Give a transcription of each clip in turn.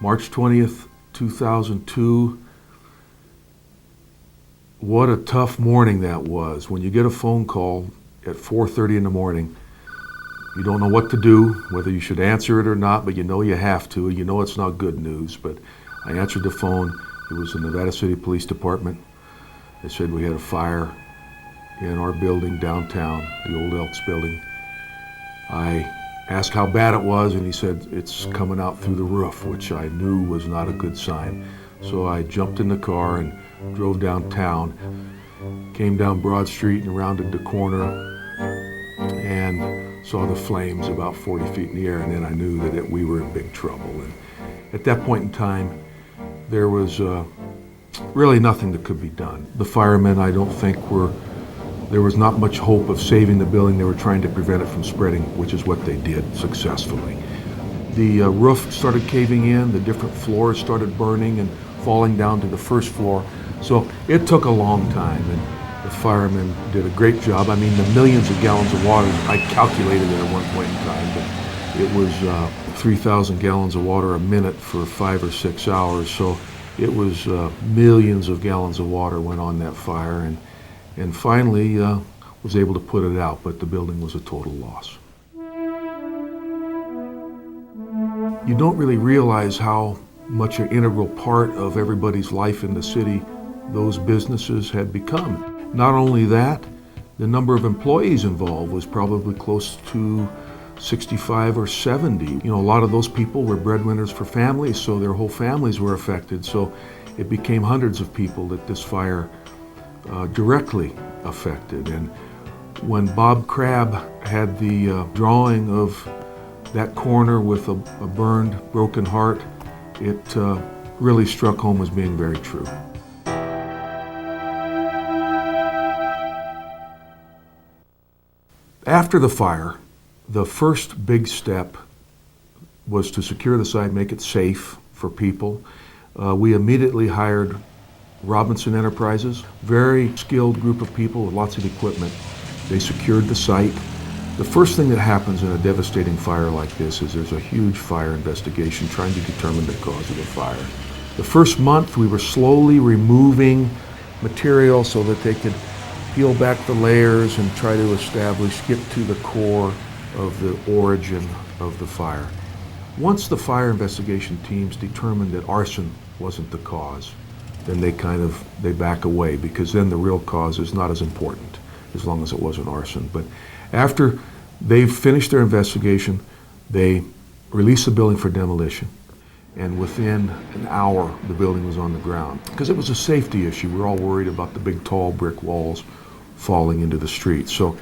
March 20th, 2002. What a tough morning that was. When you get a phone call at 4:30 in the morning, you don't know what to do, whether you should answer it or not, but you know you have to. You know it's not good news, but I answered the phone. It was the Nevada City Police Department. They said we had a fire in our building downtown, the old Elks Building. I asked how bad it was, and he said it's coming out through the roof, which I knew was not a good sign. So I jumped in the car and drove downtown, came down Broad Street and rounded the corner and saw the flames about 40 feet in the air, and then I knew that we were in big trouble. And at that point in time, there was really nothing that could be done. The firemen, I don't think, there was not much hope of saving the building. They were trying to prevent it from spreading, which is what they did successfully. The roof started caving in, the different floors started burning and falling down to the first floor. So it took a long time, and the firemen did a great job. I mean, the millions of gallons of water, I calculated it at one point in time, but it was 3,000 gallons of water a minute for 5 or 6 hours. So it was millions of gallons of water went on that fire, and finally was able to put it out, but the building was a total loss. You don't really realize how much an integral part of everybody's life in the city those businesses had become. Not only that, the number of employees involved was probably close to 65 or 70. You know, a lot of those people were breadwinners for families, so their whole families were affected. So it became hundreds of people that this fire directly affected. And when Bob Crabb had the drawing of that corner with a burned, broken heart, it really struck home as being very true. After the fire, the first big step was to secure the site, make it safe for people. We immediately hired Robinson Enterprises, very skilled group of people with lots of equipment. They secured the site. The first thing that happens in a devastating fire like this is there's a huge fire investigation trying to determine the cause of the fire. The first month we were slowly removing material so that they could peel back the layers and try to get to the core of the origin of the fire. Once the fire investigation teams determined that arson wasn't the cause, then they back away, because then the real cause is not as important as long as it wasn't arson. But after they've finished their investigation, they released the building for demolition. And within an hour, the building was on the ground. Because it was a safety issue. We were all worried about the big, tall brick walls falling into the street. So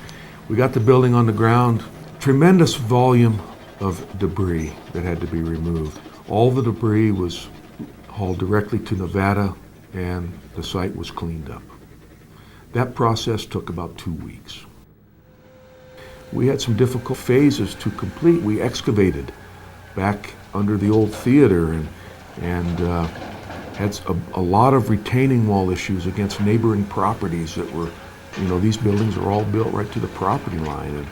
we got the building on the ground. Tremendous volume of debris that had to be removed. All the debris was hauled directly to Nevada, and the site was cleaned up. That process took about 2 weeks. We had some difficult phases to complete. We excavated back under the old theater and had a lot of retaining wall issues against neighboring properties that were, these buildings are all built right to the property line, and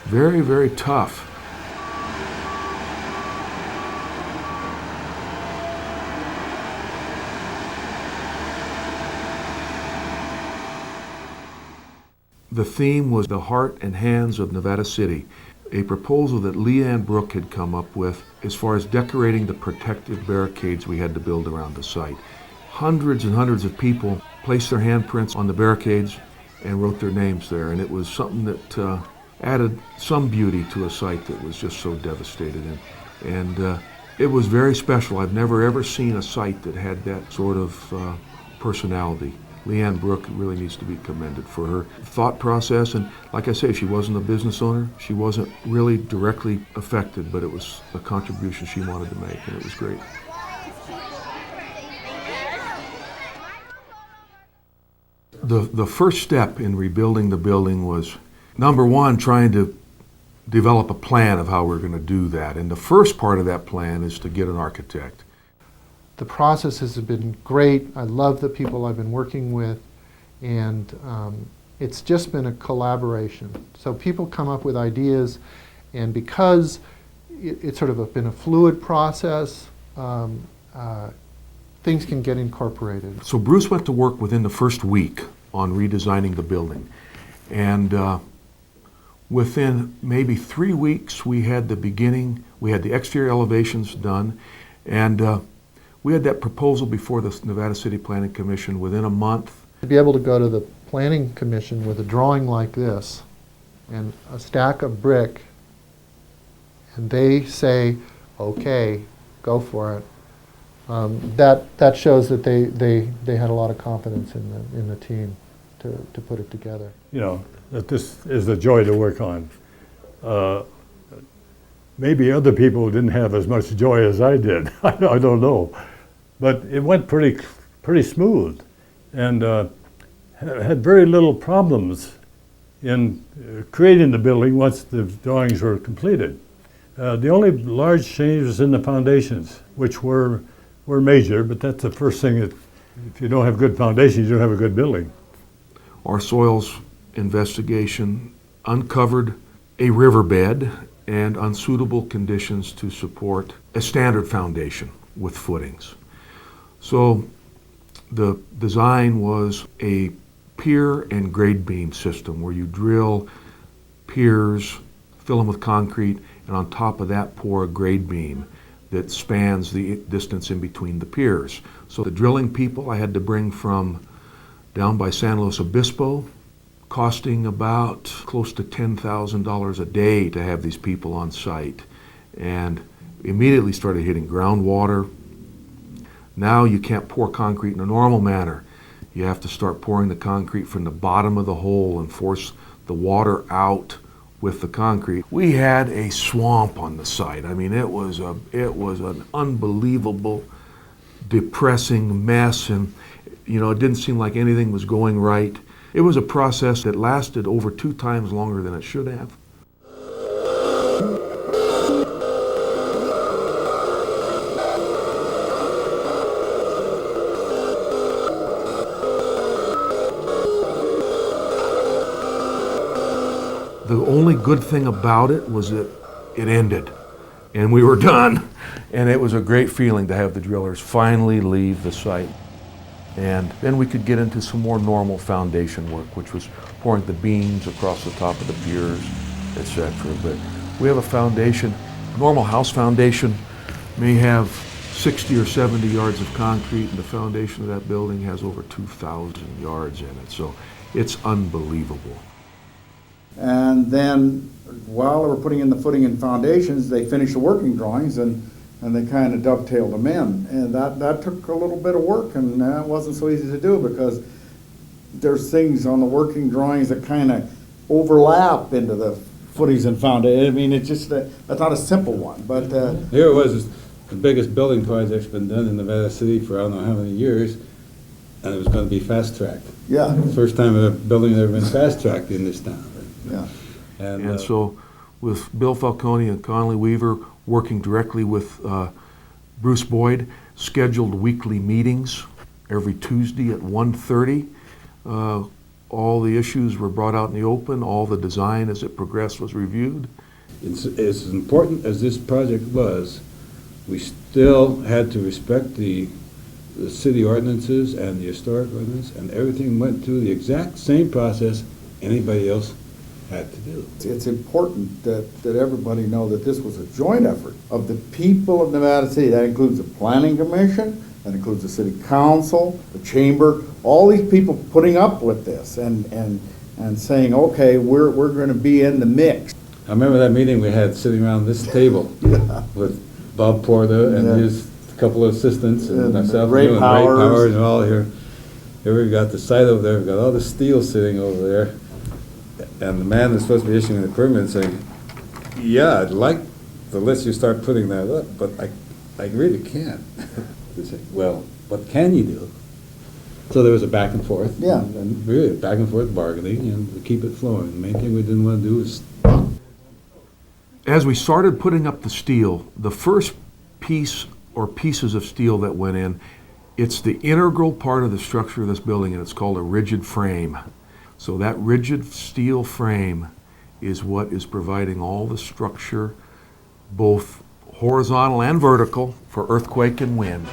very, very tough. The theme was the heart and hands of Nevada City, a proposal that Leanne Brooke had come up with as far as decorating the protective barricades we had to build around the site. Hundreds and hundreds of people placed their handprints on the barricades and wrote their names there, and it was something that added some beauty to a site that was just so devastated. And it was very special. I've never ever seen a site that had that sort of personality. Leanne Brooke really needs to be commended for her thought process. And like I say, she wasn't a business owner. She wasn't really directly affected, but it was a contribution she wanted to make, and it was great. The first step in rebuilding the building was, number one, trying to develop a plan of how we're going to do that. And the first part of that plan is to get an architect. The process has been great. I love the people I've been working with, and it's just been a collaboration. So people come up with ideas, and because it's sort of been a fluid process, um, uh, things can get incorporated. So Bruce went to work within the first week on redesigning the building. And within maybe 3 weeks, we had the exterior elevations done, and we had that proposal before the Nevada City Planning Commission within a month. To be able to go to the Planning Commission with a drawing like this and a stack of brick, and they say, okay, go for it. That shows that they had a lot of confidence in the team to put it together. You know, that this is a joy to work on. Maybe other people didn't have as much joy as I did. I don't know. But it went pretty smooth, and had very little problems in creating the building once the drawings were completed. The only large change was in the foundations, which were major, but that's the first thing that, if you don't have good foundations, you don't have a good building. Our soils investigation uncovered a riverbed and unsuitable conditions to support a standard foundation with footings. So the design was a pier and grade beam system where you drill piers, fill them with concrete, and on top of that pour a grade beam that spans the distance in between the piers. So the drilling people I had to bring from down by San Luis Obispo, costing about close to $10,000 a day to have these people on site, and immediately started hitting groundwater. Now you can't pour concrete in a normal manner. You have to start pouring the concrete from the bottom of the hole and force the water out with the concrete. We had a swamp on the site. I mean, it was an unbelievable, depressing mess, and you know, it didn't seem like anything was going right. It was a process that lasted over 2 times longer than it should have. The only good thing about it was that it ended and we were done. And it was a great feeling to have the drillers finally leave the site. And then we could get into some more normal foundation work, which was pouring the beams across the top of the piers, etc. But we have a foundation, a normal house foundation may have 60 or 70 yards of concrete, and the foundation of that building has over 2,000 yards in it. So it's unbelievable. And then while they were putting in the footing and foundations, they finished the working drawings and they kind of dovetailed them in. And that took a little bit of work, and it wasn't so easy to do because there's things on the working drawings that kind of overlap into the footings and foundations. I mean, it's just, that's not a simple one, but. Here it was, the biggest building project's been done in Nevada City for I don't know how many years, and it was going to be fast-tracked. Yeah. First time a building had ever been fast-tracked in this town. Yeah. And so with Bill Falcone and Conley Weaver working directly with Bruce Boyd, scheduled weekly meetings every Tuesday at 1:30. All the issues were brought out in the open. All the design as it progressed was reviewed. It's as important as this project was, we still had to respect the city ordinances and the historic ordinance, and everything went through the exact same process anybody else had to do. It's important that everybody know that this was a joint effort of the people of Nevada City. That includes the Planning Commission, that includes the City Council, the Chamber, all these people putting up with this and saying, okay, we're going to be in the mix. I remember that meeting we had sitting around this table with Bob Porta and his couple of assistants and myself Ray and Ray Powers and all here. Here we've got the site over there, we've got all the steel sitting over there. And the man that's supposed to be issuing the permit saying, yeah, I'd like to let you start putting that up, but I really can't. They say, well, what can you do? So there was a back and forth. Yeah. And really, back and forth bargaining and to keep it flowing. The main thing we didn't want to do was. As we started putting up the steel, the first piece or pieces of steel that went in, it's the integral part of the structure of this building, and it's called a rigid frame. So that rigid steel frame is what is providing all the structure, both horizontal and vertical, for earthquake and wind.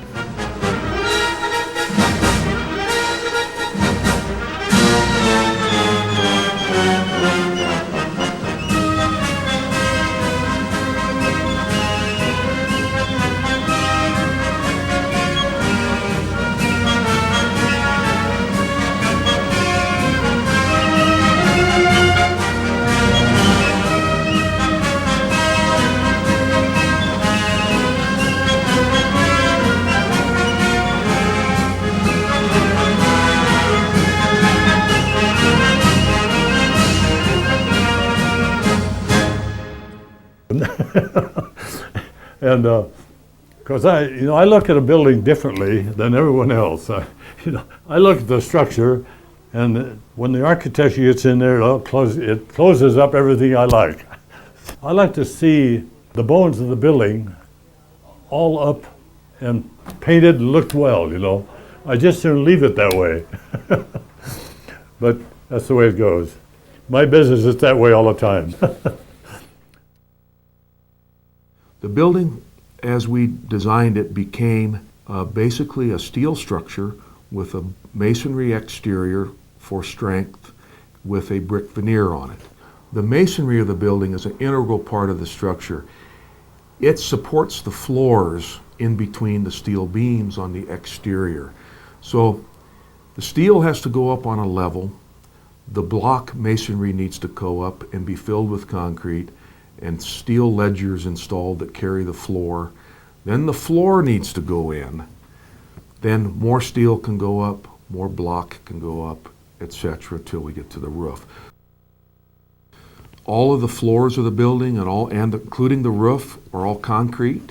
And because I look at a building differently than everyone else. I look at the structure, and when the architecture gets in there, it closes up everything I like. I like to see the bones of the building all up and painted and looked well. I just soon leave it that way. But that's the way it goes. My business is that way all the time. The building, as we designed it, became basically a steel structure with a masonry exterior for strength with a brick veneer on it. The masonry of the building is an integral part of the structure. It supports the floors in between the steel beams on the exterior. So the steel has to go up on a level, the block masonry needs to go up and be filled with concrete, and steel ledgers installed that carry the floor. Then the floor needs to go in. Then more steel can go up, more block can go up, etc., till we get to the roof. All of the floors of the building and including the roof are all concrete.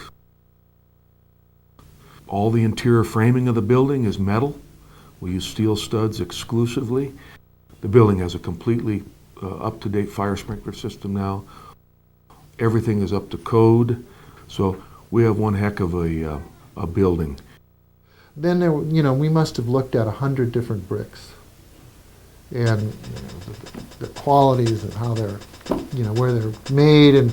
All the interior framing of the building is metal. We use steel studs exclusively. The building has a completely up-to-date fire sprinkler system now. Everything is up to code, so we have one heck of a building. Then we must have looked at 100 different bricks, and the qualities and how they're, where they're made, and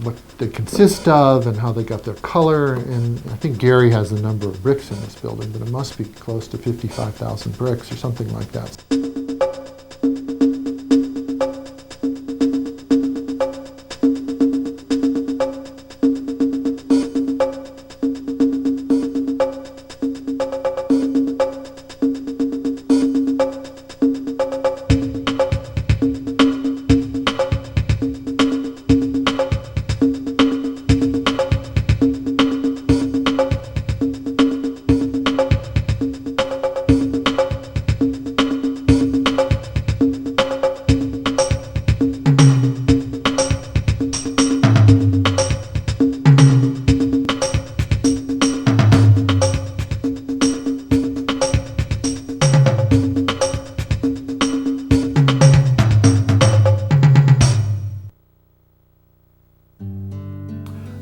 what they consist of, and how they got their color. And I think Gary has the number of bricks in this building, but it must be close to 55,000 bricks or something like that.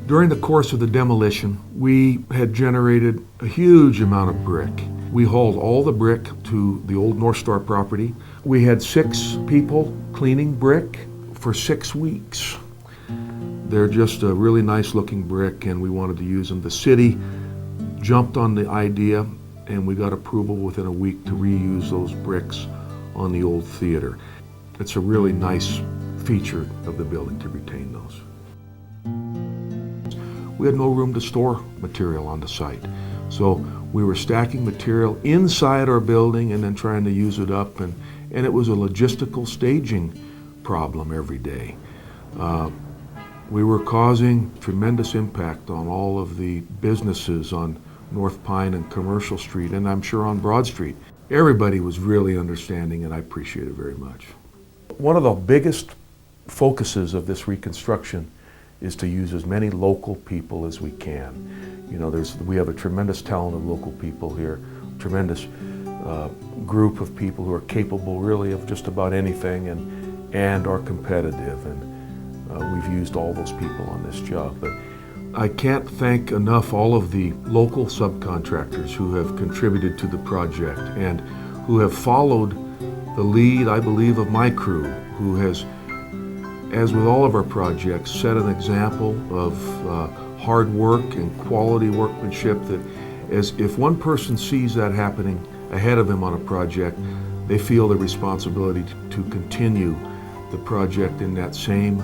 During the course of the demolition, we had generated a huge amount of brick. We hauled all the brick to the old North Star property. We had 6 people cleaning brick for 6 weeks. They're just a really nice looking brick, and we wanted to use them. The city jumped on the idea, and we got approval within a week to reuse those bricks on the old theater. It's a really nice feature of the building to retain those. We had no room to store material on the site. So we were stacking material inside our building and then trying to use it up, and it was a logistical staging problem every day. We were causing tremendous impact on all of the businesses on North Pine and Commercial Street, and I'm sure on Broad Street. Everybody was really understanding, and I appreciate it very much. One of the biggest focuses of this reconstruction is to use as many local people as we can. We have a tremendous talent of local people here, tremendous group of people who are capable really of just about anything and are competitive, and we've used all those people on this job. But I can't thank enough all of the local subcontractors who have contributed to the project and who have followed the lead, I believe, of my crew, who has as with all of our projects, set an example of hard work and quality workmanship that as if one person sees that happening ahead of him on a project, they feel the responsibility to continue the project in that same,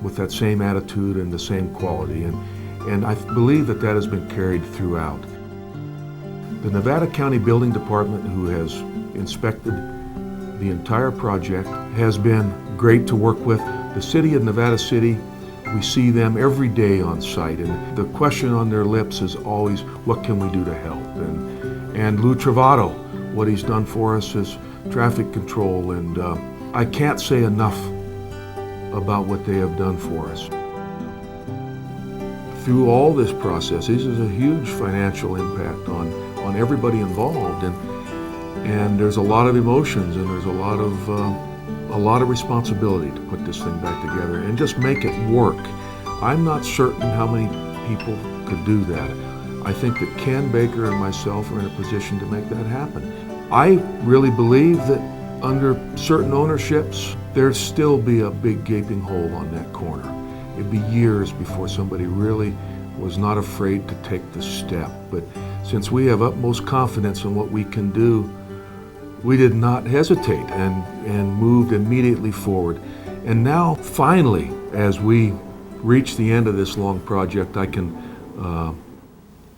with that same attitude and the same quality. And I believe that that has been carried throughout. The Nevada County Building Department, who has inspected the entire project, has been great to work with. The City of Nevada City, we see them every day on site, and the question on their lips is always, what can we do to help? And Lou Travato, what he's done for us is traffic control, and I can't say enough about what they have done for us. Through all this process, this is a huge financial impact on everybody involved, and there's a lot of emotions, and there's a lot of responsibility to put this thing back together and just make it work. I'm not certain how many people could do that. I think that Ken Baker and myself are in a position to make that happen. I really believe that under certain ownerships, there'd still be a big gaping hole on that corner. It'd be years before somebody really was not afraid to take the step. But since we have utmost confidence in what we can do, we did not hesitate and moved immediately forward. And now, finally, as we reach the end of this long project, I can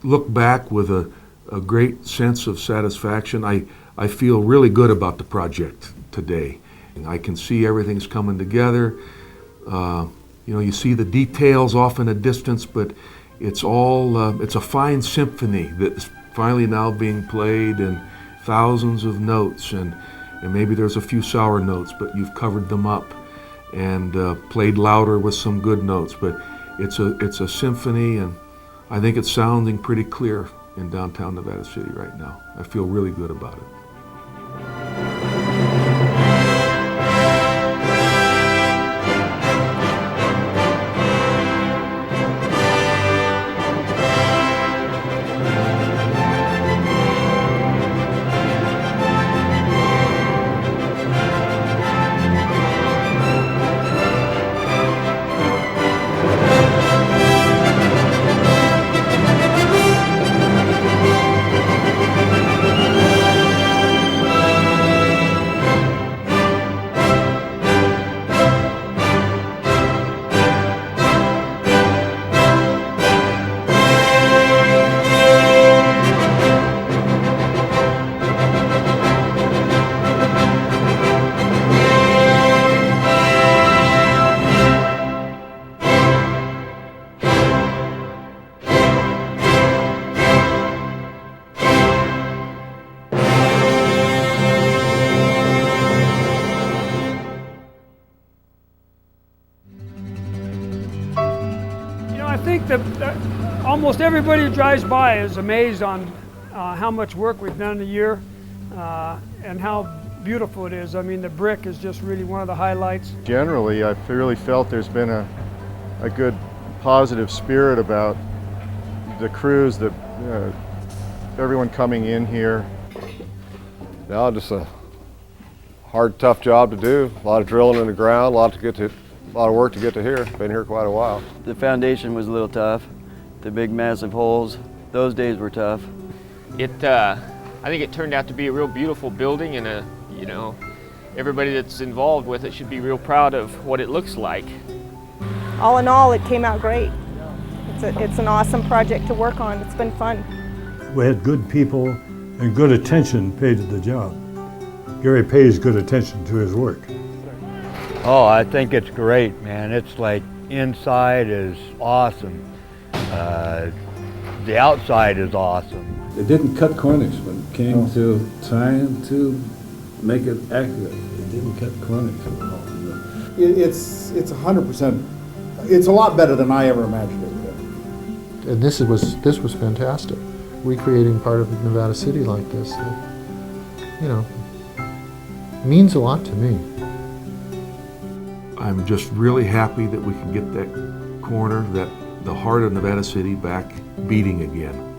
look back with a great sense of satisfaction. I feel really good about the project today. I can see everything's coming together. You see the details off in a distance, but it's all, it's a fine symphony that's finally now being played, and thousands of notes, and maybe there's a few sour notes, but you've covered them up and played louder with some good notes. But it's a symphony, and I think it's sounding pretty clear in downtown Nevada City right now. I feel really good about it. I think that almost everybody who drives by is amazed on how much work we've done in a year and how beautiful it is. I mean, the brick is just really one of the highlights. Generally, I've really felt there's been a good positive spirit about the crews, everyone coming in here. No, just a hard, tough job to do. A lot of drilling in the ground, a lot of work to get to here. Been here quite a while. The foundation was a little tough. The big massive holes, those days were tough. I think it turned out to be a real beautiful building, and everybody that's involved with it should be real proud of what it looks like. All in all, it came out great. It's an awesome project to work on. It's been fun. We had good people and good attention paid to the job. Gary pays good attention to his work. Oh, I think it's great, man. It's like inside is awesome. The outside is awesome. They didn't cut corners when it came to trying to make it accurate. They didn't cut corners at all. It's 100%. It's a lot better than I ever imagined it would be. And this was fantastic. Recreating part of Nevada City like this, means a lot to me. I'm just really happy that we can get that corner, the heart of Nevada City, back beating again.